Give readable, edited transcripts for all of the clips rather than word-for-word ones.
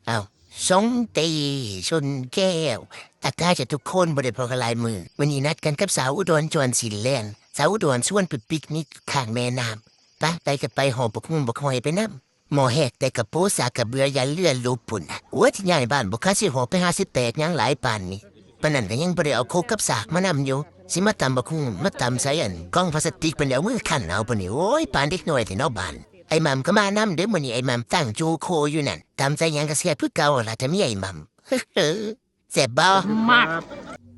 เอาสงตีชนแก้วตักทายจะทุกคนบ่ได้พอกันหลายมือวันนี้นัดกันกับสาวอุดรจวนสินแลนสาวอุดรชวนไปปิกนิกข้างแม่น้ำไปกันไปหอบักหุ่งบักหอยไปน้ำหมอแหกแต่กับโปสากระเบือยันเลื่อนลูกปุ่นโอ้ยที่ใหญ่บ้านบ่ค่าสิหอไป58ยังหลายปานนี่ปานนั้นก็ยังบ่ได้เอาโคกกับสากมานำอยู่สิมาตำบักหุ่งมาตำใส่อันกล่องพลาสติกเป็นเอามือคั่นเอาปานนี้โอ้ยปานเด็กน้อยแต่เนาะบ้าน ไอ้หม่ำก็มานำเด้อมื้อนี้ไอ้หม่ำตั้งจูโคอยู่นั่นตามใจหยังก็เสียคือเก่าล่ะถ้ามีไอ้หม่ำแซ่บบ่มาก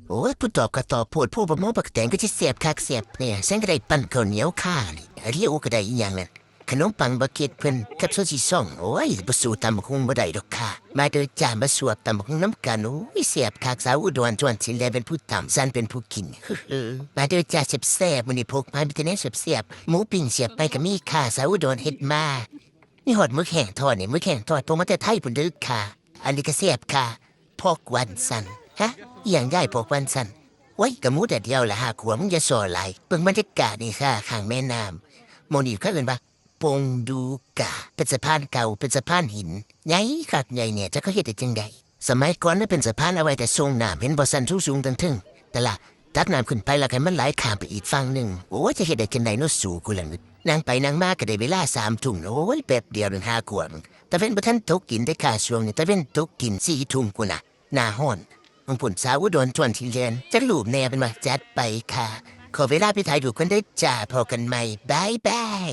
โอ้ยผู้ตอบก็ตอบโพดผู้บ่มองบักแตงก็สิแซ่บคักแซ่บเนี่ยฉันก็ได้ปั้นข้าวเหนียวข้านี่เรียกก็ได้อีหยังนั่นขนมปังบักเก็ตเพิ่นกับโซซิซ่องโอ้ยบ่สู้ตำบักหุ่งบ่ได้ดอกค่ะมาเด้อจ้ามาสวบตำบักหุ่งน้ำกันโอ้ยแซ่บคักสาวอุดรจวนสินแลเป็นผู้ตำซันเป็นผู้กินมาเด้อจ้าแซ่บๆมื้อนี้พกมามีแต่แนวแซ่บๆหมูปิ้งเสียบไปก็มีค่ะสาวอุดรเฮ็ดมา นี่หอดมือแข่งทอดเนี่ยมือแข่งทอดตัวมาแต่ไทยพุ่นเด้อค่ะ อันนี้ก็เสียบค่ะพอกวันสันฮะอหย่างได้พอกวันสันไว้กับหมูแต่เดียวละหาขวมึงจะสอไหลเบิ่งบรรยากาศนี่ค่ะข้างแม่น้ำโมนี่เขาเอิ้นว่าปงดูกาเป็นสะพานเก่าเป็นสะพานหินใหญ่คักใหญ่เนี่ยจะเขาเฮ็ดได้จังใดสมัยก่อนนั้นเป็นสะพานเอาไว้แต่ทรงน้ำเห็นบ่สันสูงๆทึงๆแต่ละตักน้ำขึ้นไปแล้วให้มันไหลข้ามไปอีกฝั่งหนึ่งโอ้ยจะเฮ็ดได้จังใดเนาะสู่กูละนึก นางไปนางมาก็ได้เวลา3 ทุ่มโอ้ยแป๊บเดียวถึง5 ขวบแต่เว้นบ่ทันตกกินได้ค่าช่วงนี้แต่เว้นตกกิน4 ทุ่มกูน่ะหน้าห้อนมึงผุ่นสาวอุดรทวนที่เรียนจะรูปแน่เป็นว่าจัดไปค่ะขอเวลาไปถ่ายรูปกันได้จ้าพอกันใหม่บายบาย